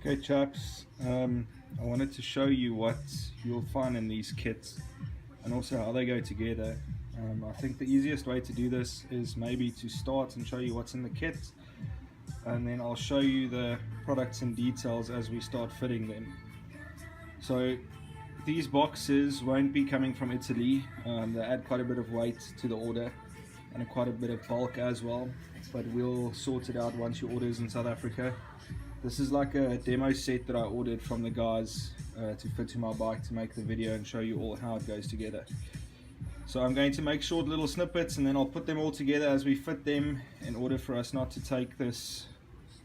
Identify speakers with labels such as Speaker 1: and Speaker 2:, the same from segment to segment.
Speaker 1: Okay chaps, I wanted to show you what you'll find in these kits and also how they go together. I think the easiest way to do this is maybe to start and show you what's in the kit, and then I'll show you the products and details as we start fitting them. So these boxes won't be coming from Italy. They add quite a bit of weight to the order and quite a bit of bulk as well, but we'll sort it out once your order is in South Africa. This is like a demo set that I ordered from the guys to fit to my bike to make the video and show you all how it goes together. So I'm going to make short little snippets and then I'll put them all together as we fit them in order for us not to take this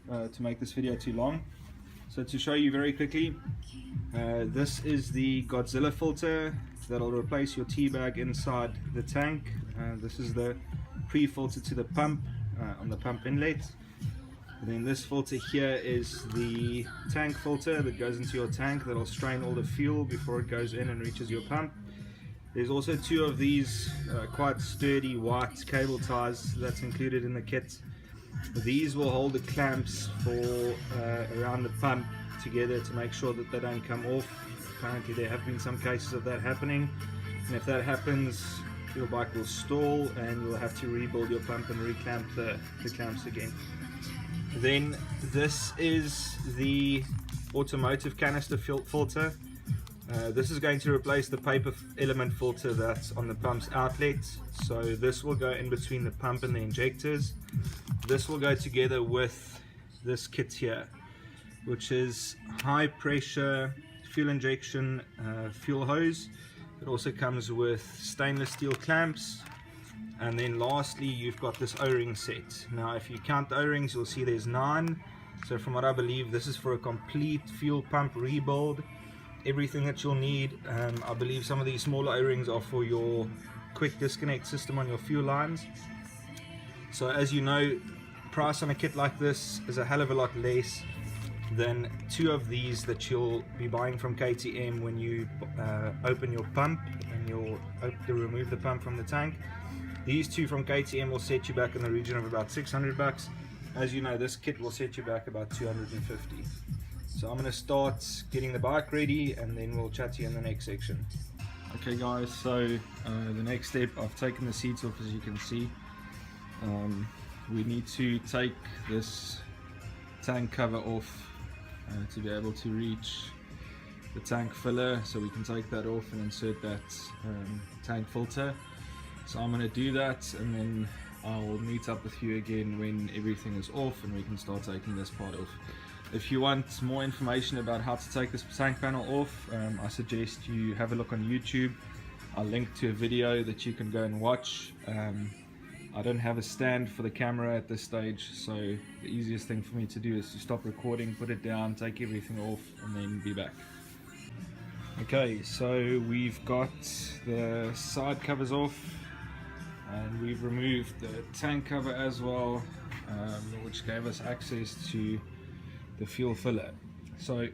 Speaker 1: to make this video too long. So to show you very quickly, this is the Godzilla filter that'll replace your T-bag inside the tank. This is the pre-filter to the pump on the pump inlet. And then this filter here is the tank filter that goes into your tank that'll strain all the fuel before it goes in and reaches your pump. There's also two of these quite sturdy white cable ties that's included in the kit. These will hold the clamps for around the pump together to make sure that they don't come off. Apparently there have been some cases of that happening, and if that happens your bike will stall and you'll have to rebuild your pump and reclamp the clamps again. Then this is the automotive canister filter. This is going to replace the paper element filter that's on the pump's outlet. So this will go in between the pump and the injectors. This will go together with this kit here, which is high pressure fuel injection fuel hose. It also comes with stainless steel clamps. And then lastly you've got this O-ring set. Now if you count the O-rings you'll see there's 9. So from what I believe this is for a complete fuel pump rebuild. Everything that you'll need. I believe some of these smaller O-rings are for your quick disconnect system on your fuel lines. So as you know, price on a kit like this is a hell of a lot less than 2 of these that you'll be buying from KTM when you open your pump and you'll remove the pump from the tank. These 2 from KTM will set you back in the region of about 600 bucks. As you know, this kit will set you back about 250. So I'm going to start getting the bike ready and then we'll chat to you in the next section. Okay guys, so the next step, I've taken the seats off as you can see. We need to take this tank cover off to be able to reach the tank filler, so we can take that off and insert that tank filter. So I'm going to do that and then I'll meet up with you again when everything is off and we can start taking this part off. If you want more information about how to take this tank panel off, I suggest you have a look on YouTube. I'll link to a video that you can go and watch. I don't have a stand for the camera at this stage, so the easiest thing for me to do is to stop recording, put it down, take everything off and then be back. Okay, so we've got the side covers off and we've removed the tank cover as well, which gave us access to the fuel filler. So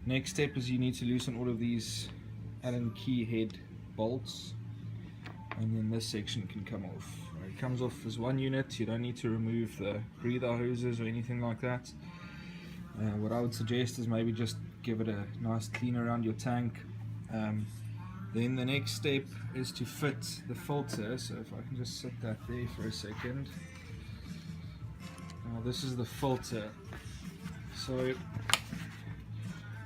Speaker 1: next step is you need to loosen all of these Allen key head bolts, and then this section can come off. It comes off as one unit. You don't need to remove the breather hoses or anything like that. What I would suggest is maybe just give it a nice clean around your tank. Then the next step is to fit the filter. So if I can just set that there for a second. Now this is the filter. So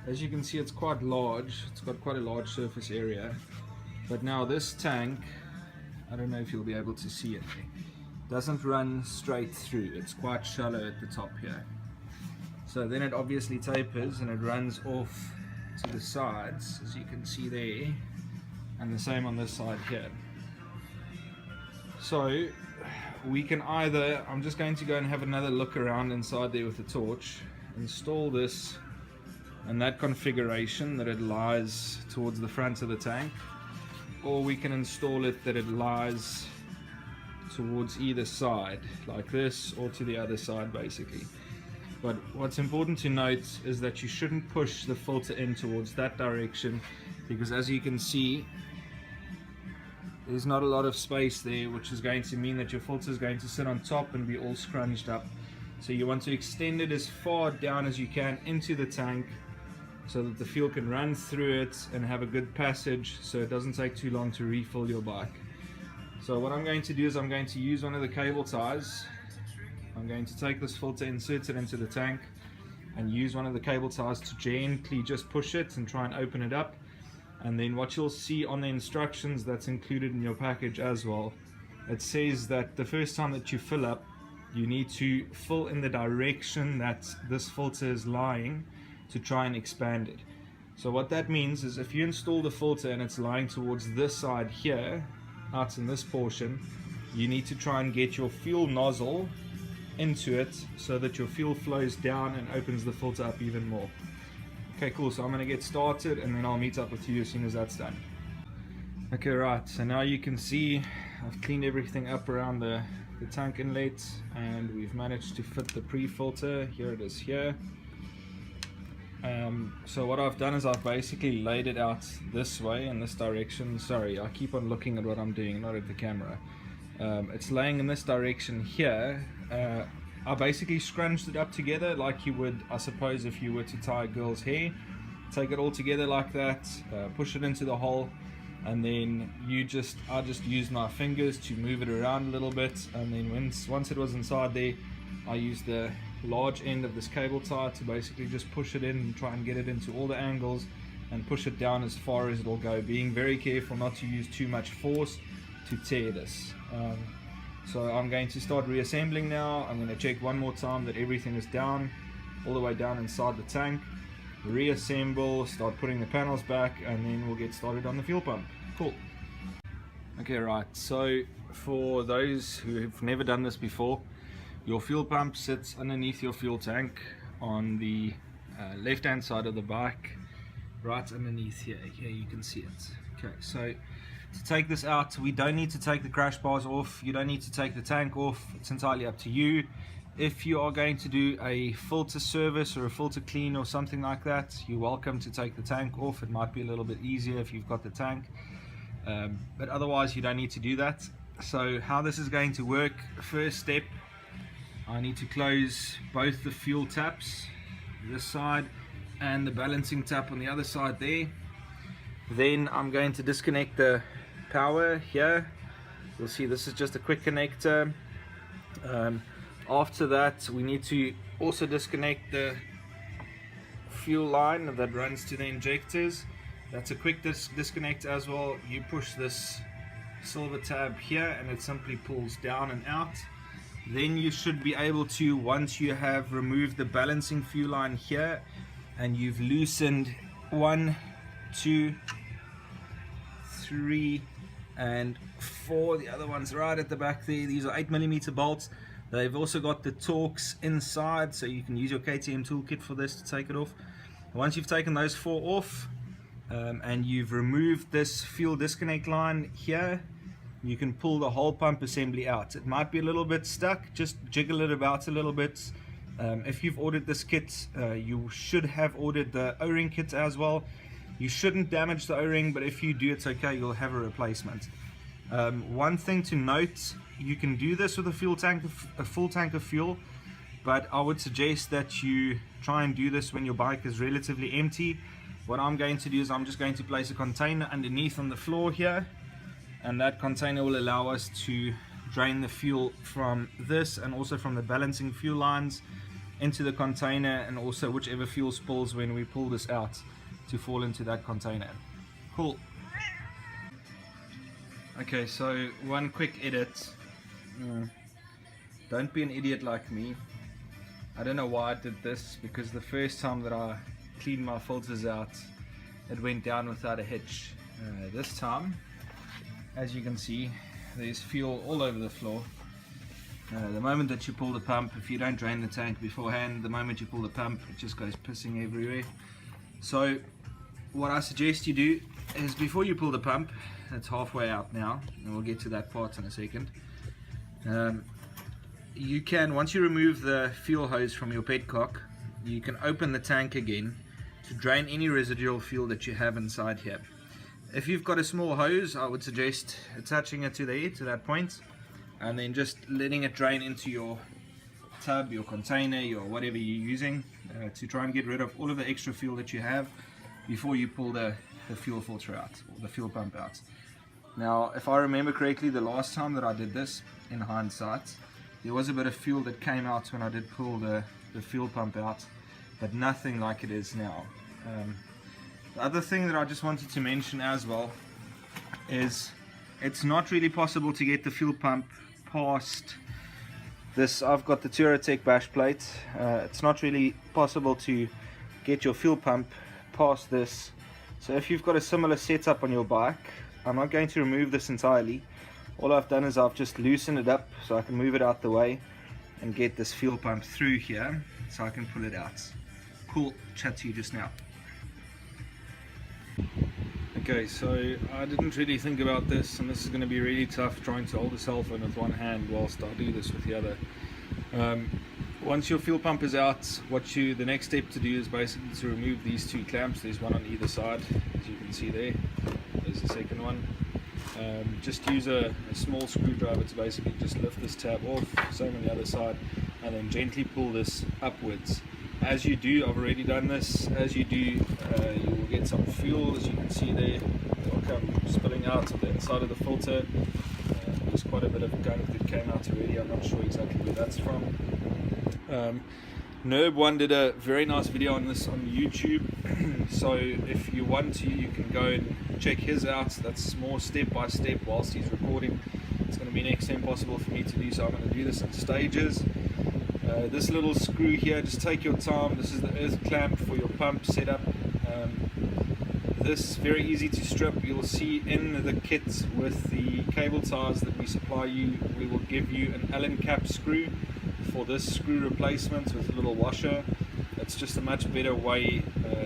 Speaker 1: as you can see, it's quite large. It's got quite a large surface area. But now this tank, I don't know if you'll be able to see it, doesn't run straight through. It's quite shallow at the top here. So then it obviously tapers and it runs off to the sides, as you can see there, and the same on this side here. So we can either, I'm just going to go and have another look around inside there with the torch, install this in that configuration that it lies towards the front of the tank, or we can install it that it lies towards either side like this, or to the other side basically. But what's important to note is that you shouldn't push the filter in towards that direction, because as you can see there's not a lot of space there, which is going to mean that your filter is going to sit on top and be all scrunched up. So you want to extend it as far down as you can into the tank so that the fuel can run through it and have a good passage, so it doesn't take too long to refill your bike. So what I'm going to do is I'm going to use one of the cable ties. I'm going to take this filter, insert it into the tank, and use one of the cable ties to gently just push it and try and open it up. And then what you'll see on the instructions that's included in your package as well, it says that the first time that you fill up, you need to fill in the direction that this filter is lying to try and expand it. So what that means is if you install the filter and it's lying towards this side here, out in this portion, you need to try and get your fuel nozzle into it so that your fuel flows down and opens the filter up even more. Okay, cool, so I'm going to get started and then I'll meet up with you as soon as that's done. Okay, right, so now you can see I've cleaned everything up around the tank inlet, and we've managed to fit the pre-filter. Here it is here. So what I've done is I've basically laid it out this way in this direction. Sorry, I keep on looking at what I'm doing, not at the camera. It's laying in this direction here. I basically scrunched it up together like you would, I suppose, if you were to tie a girl's hair. Take it all together like that, push it into the hole, and then I just used my fingers to move it around a little bit, and then once it was inside there, I used the large end of this cable tie to basically just push it in and try and get it into all the angles and push it down as far as it'll go, being very careful not to use too much force to tear this. So I'm going to start reassembling now. I'm going to check one more time that everything is down, all the way down inside the tank, reassemble, start putting the panels back, and then we'll get started on the fuel pump. Cool. Okay, right, so for those who have never done this before, your fuel pump sits underneath your fuel tank on the left hand side of the bike, right underneath here. Here you can see it. Okay, so to take this out, we don't need to take the crash bars off, you don't need to take the tank off, it's entirely up to you. If you are going to do a filter service or a filter clean or something like that, you're welcome to take the tank off. It might be a little bit easier if you've got the tank, but otherwise you don't need to do that. So how this is going to work, first step, I need to close both the fuel taps, this side, and the balancing tap on the other side there. Then I'm going to disconnect the power here. You'll see this is just a quick connector. After that, we need to also disconnect the fuel line that runs to the injectors. That's a quick disconnect as well. You push this silver tab here and it simply pulls down and out. Then you should be able to, once you have removed the balancing fuel line here and you've loosened 1, 2, 3 and 4, the other one's right at the back there. These are 8mm bolts. They've also got the Torx inside, so you can use your KTM toolkit for this to take it off. Once you've taken those 4 off and you've removed this fuel disconnect line here, you can pull the whole pump assembly out. It might be a little bit stuck, just jiggle it about a little bit. If you've ordered this kit, you should have ordered the O-ring kit as well. You shouldn't damage the O-ring, but if you do, it's okay, you'll have a replacement. One thing to note, you can do this with a full tank of fuel, but I would suggest that you try and do this when your bike is relatively empty. What I'm going to do is I'm just going to place a container underneath on the floor here, and that container will allow us to drain the fuel from this and also from the balancing fuel lines into the container, and also whichever fuel spills when we pull this out to fall into that container. Cool. Okay, so one quick edit. Don't be an idiot like me. I don't know why I did this, because the first time that I cleaned my filters out, it went down without a hitch. This time, as you can see, there's fuel all over the floor. The moment that you pull the pump, if you don't drain the tank beforehand, the moment you pull the pump, it just goes pissing everywhere. So what I suggest you do is, before you pull the pump, it's halfway out now, and we'll get to that part in a second. You can, once you remove the fuel hose from your petcock, you can open the tank again to drain any residual fuel that you have inside here. If you've got a small hose, I would suggest attaching it to that point, and then just letting it drain into your tub, your container, your whatever you're using, to try and get rid of all of the extra fuel that you have before you pull the fuel filter out, or the fuel pump out. Now, if I remember correctly, the last time that I did this, in hindsight, there was a bit of fuel that came out when I did pull the fuel pump out, but nothing like it is now. The other thing that I just wanted to mention as well is it's not really possible to get the fuel pump past this. I've got the Touratech bash plate. It's not really possible to get your fuel pump past this. So if you've got a similar setup on your bike, I'm not going to remove this entirely. All I've done is I've just loosened it up so I can move it out the way and get this fuel pump through here so I can pull it out. Cool, chat to you just now. Okay, so I didn't really think about this, and this is going to be really tough trying to hold a cell phone with one hand whilst I do this with the other. Once your fuel pump is out, the next step to do is basically to remove these two clamps. There's one on either side, as you can see there. There's the second one. Just use a small screwdriver to basically just lift this tab off, same on the other side, and then gently pull this upwards. As you do, I've already done this, as you do, you will get some fuel, as you can see there. It will come spilling out of the inside of the filter. There's quite a bit of gunk that came out already. I'm not sure exactly where that's from. Nerb1 did a very nice video on this on YouTube, so if you want to, you can go and check his out. That's more step by step whilst he's recording. It's going to be next to impossible for me to do, so I'm going to do this in stages. This little screw here, just take your time. This is the earth clamp for your pump setup. This very easy to strip. You'll see in the kit with the cable ties that we supply you, we will give you an Allen cap screw for this screw replacement with a little washer. It's just a much better way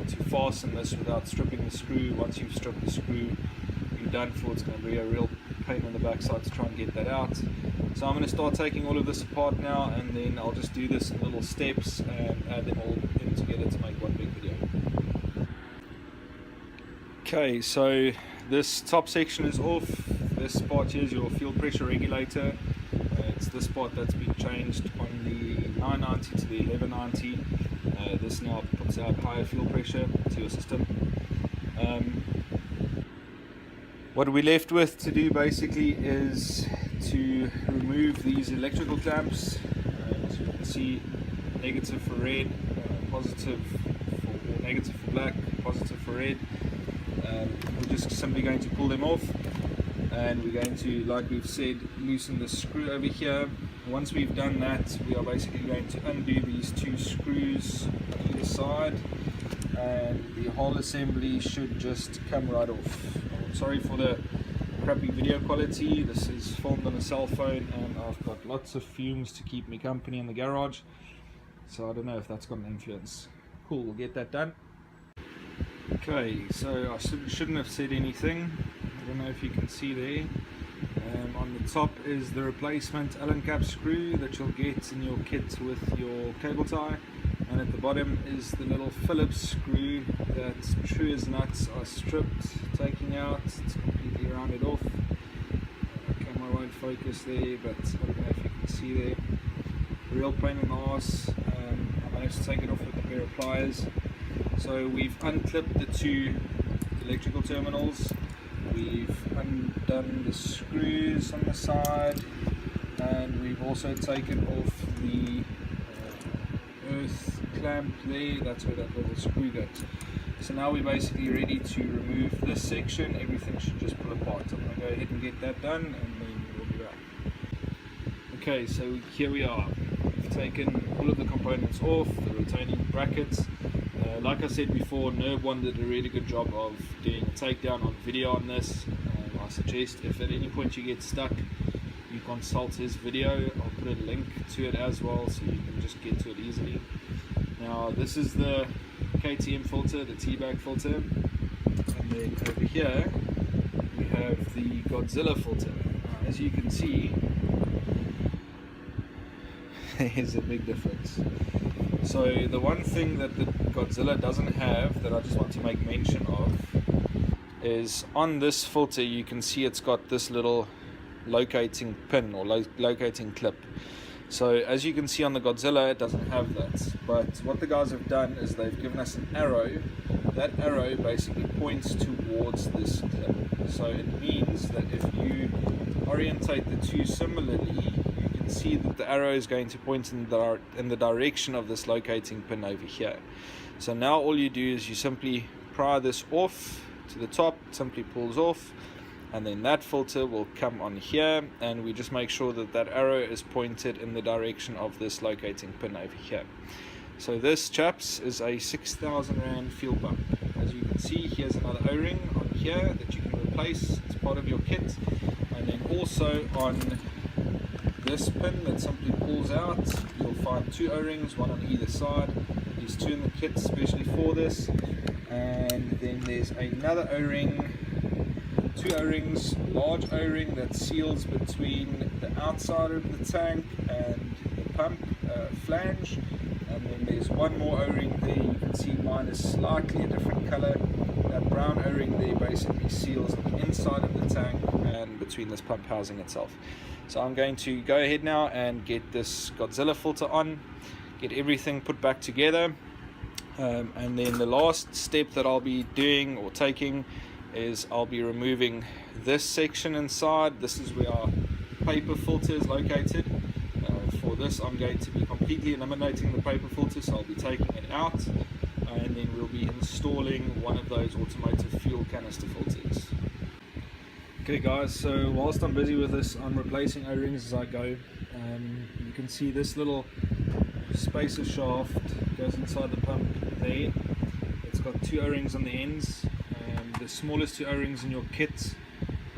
Speaker 1: to fasten this without stripping the screw. Once you've stripped the screw, you're done for. It's going to be a real pain on the backside to try and get that out. So I'm going to start taking all of this apart now, and then I'll just do this in little steps and add them all in together to make one big video. Okay, so this top section is off. This part here is your fuel pressure regulator. It's this part that's been changed on the 990 to the 1190. This now puts out higher fuel pressure to your system. What we're left with to do basically is to remove these electrical clamps. As you can see, negative for red, positive for negative for black, positive for red. We're just simply going to pull them off, and we're going to, like we've said, loosen the screw over here. Once we've done that, we are basically going to undo these two screws on either side, and the whole assembly should just come right off. Sorry for the crappy video quality. This is filmed on a cell phone, and I've got lots of fumes to keep me company in the garage, so I don't know if that's got an influence. Cool, we'll get that done. Okay, so I shouldn't have said anything. I don't know if you can see there. On the top is the replacement Allen cap screw that you'll get in your kit with your cable tie, and at the bottom is the little Phillips screw that, true as nuts, I stripped, taking out. It's completely rounded off. Camera won't focus there, but I don't know if you can see there. Real pain in the ass. I managed to take it off with a pair of pliers. So we've unclipped the two electrical terminals, we've undone the screws on the side, and we've also taken off the earth clamp there. That's where that little screw goes. So now we're basically ready to remove this section. Everything should just pull apart. I'm going to go ahead and get that done, and then we'll be back. Okay, so here we are. We've taken all of the components off, the retaining brackets. Like I said before, Nerb1 did a really good job of doing a takedown on video on this. I suggest if at any point you get stuck, you consult his video. I'll put a link to it as well, so you can just get to it easily. Now this is the KTM filter, the T-bag filter, and then over here we have the Godzilla filter. Now, as you can see, there's a big difference. So the one thing that the Godzilla doesn't have that I just want to make mention of is on this filter you can see it's got this little locating pin or locating clip. So as you can see on the Godzilla, it doesn't have that. But what the guys have done is they've given us an arrow. That arrow basically points towards this clip. So it means that if you orientate the two similarly, you can see that the arrow is going to point in the direction of this locating pin over here. So now all you do is you simply pry this off to the top, it simply pulls off, and then that filter will come on here, and we just make sure that that arrow is pointed in the direction of this locating pin over here. So this, chaps, is a 6,000 Rand fuel pump. As you can see, here's another O-ring on here that you can replace as part of your kit, and then also on this pin that simply pulls out, you'll find two O-rings, one on either side. There's two in the kit especially for this, and then there's another O-ring, two O-rings, large O-ring that seals between the outside of the tank and the pump flange, and then there's one more O-ring there. You can see mine is slightly a different color. That brown O-ring there basically seals the inside of the tank and between this pump housing itself. So I'm going to go ahead now and get this Godzilla filter on, get everything put back together, and then the last step that I'll be doing or taking is I'll be removing this section inside. This is where our paper filter is located. For this, I'm going to be completely eliminating the paper filter, so I'll be taking it out, and then we'll be installing one of those automotive fuel canister filters. Okay guys, so whilst I'm busy with this, I'm replacing O-rings as I go. You can see this little spacer shaft goes inside the pump there. It's got two O-rings on the ends. The smallest two O-rings in your kit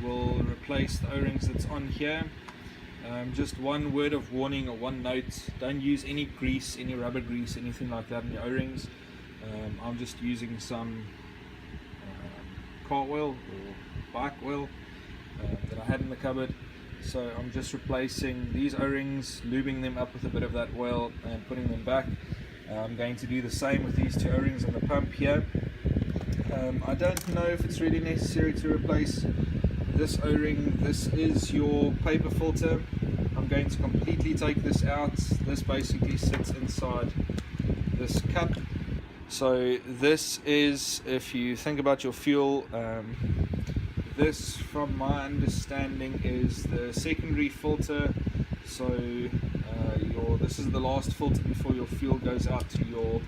Speaker 1: will replace the O-rings that's on here. Just one word of warning or one note: don't use any grease, any rubber grease, anything like that in your O-rings. I'm just using some car oil or bike oil that I had in the cupboard. So I'm just replacing these O-rings, lubing them up with a bit of that oil and putting them back. I'm going to do the same with these two O-rings on the pump here. I don't know if it's really necessary to replace this O-ring. This is your paper filter. I'm going to completely take this out. This basically sits inside this cup. So this is, if you think about your fuel, this, from my understanding, is the secondary filter. So this is the last filter before your fuel goes out to your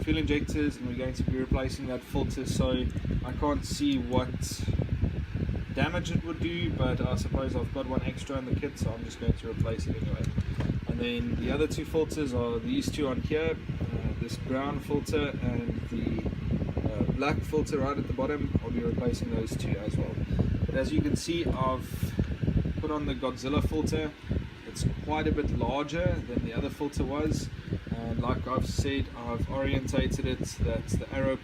Speaker 1: fuel injectors, and we're going to be replacing that filter. So I can't see what damage it would do, but I suppose I've got one extra in the kit, so I'm just going to replace it anyway. And then the other two filters are these two on here, this brown filter and the black filter right at the bottom. I'll be replacing those two as well. But as you can see, I've put on the Godzilla filter. It's quite a bit larger than the other filter was, and like I've said, I've orientated it that the arrow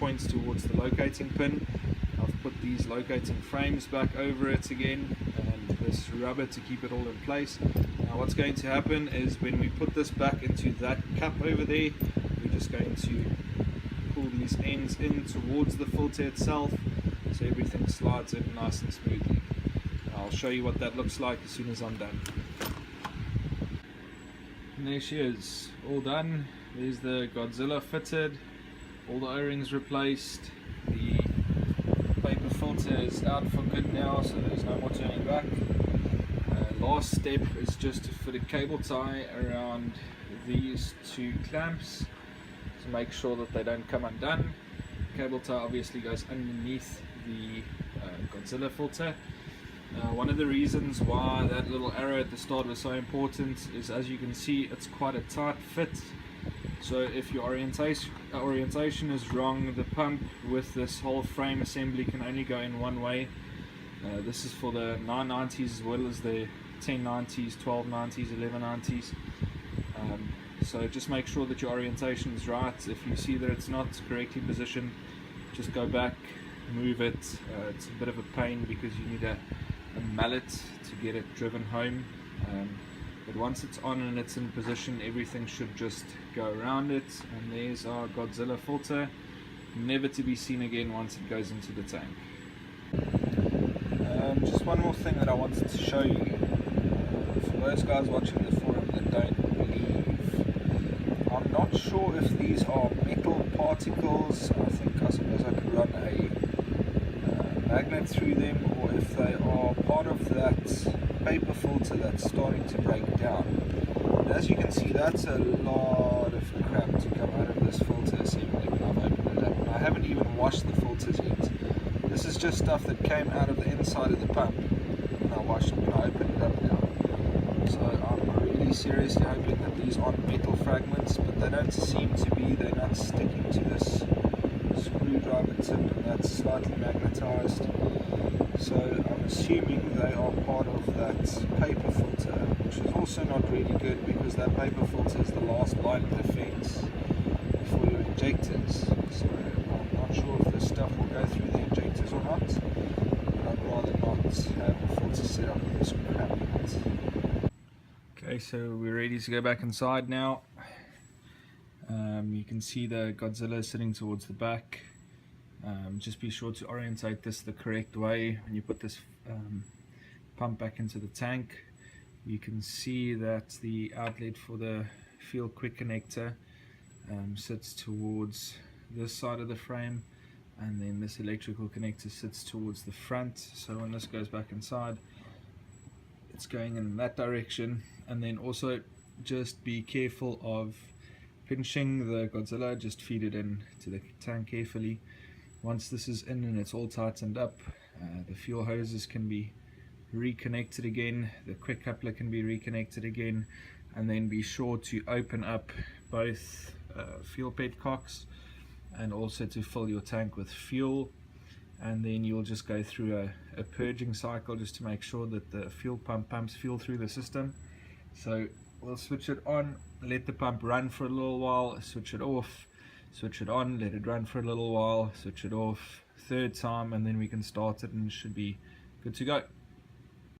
Speaker 1: points towards the locating pin. I've put these locating frames back over it again, and this rubber to keep it all in place. Now what's going to happen is when we put this back into that cup over there, we're just going to pull these ends in towards the filter itself, so everything slides in nice and smoothly. I'll show you what that looks like as soon as I'm done. And there she is, all done. There's the Godzilla fitted, all the O-rings replaced, the paper filter is out for good now, so there's no more turning back. Last step is just to fit a cable tie around these two clamps to make sure that they don't come undone. Cable tie obviously goes underneath the Godzilla filter. One of the reasons why that little arrow at the start was so important is, as you can see, it's quite a tight fit. So if your orientation is wrong, the pump with this whole frame assembly can only go in one way. This is for the 990s as well as the 1090s, 1290s, 1190s. So just make sure that your orientation is right. If you see that it's not correctly positioned, just go back, move it. It's a bit of a pain because you need a mallet to get it driven home. But once it's on and it's in position, everything should just go around it. And there's our Godzilla filter, never to be seen again once it goes into the tank. Just one more thing that I wanted to show you. I those guys watching the forum that don't believe, I'm not sure if these are metal particles. I suppose I could run a magnet through them, or if they are part of that paper filter that's starting to break down. And as you can see, that's a lot of crap to come out of this filter seemingly when I've opened it up. And I haven't even washed the filters yet. This is just stuff that came out of the inside of the pump when I opened it up now. So I'm really seriously hoping that these aren't metal fragments, but they don't seem to be. They're not sticking to this screwdriver tip, and that's slightly magnetized. So I'm assuming they are part of that paper filter, which is also not really good, because that paper filter is the last line of defense before your injectors. So I'm not sure if this stuff will go through the injectors or not, but I'd rather not have the filter set up with this crap in it. Okay, so we're ready to go back inside now. You can see the Godzilla sitting towards the back. Just be sure to orientate this the correct way when you put this pump back into the tank. You can see that the outlet for the fuel quick connector sits towards this side of the frame, and then this electrical connector sits towards the front. So when this goes back inside, it's going in that direction. And then also just be careful of pinching the Godzilla. Just feed it in to the tank carefully. Once this is in and it's all tightened up, the fuel hoses can be reconnected again, the quick coupler can be reconnected again, and then be sure to open up both fuel petcocks and also to fill your tank with fuel. And then you'll just go through a purging cycle just to make sure that the fuel pump pumps fuel through the system. So we'll switch it on, let the pump run for a little while, switch it off, switch it on, let it run for a little while, switch it off, third time, and then we can start it and it should be good to go.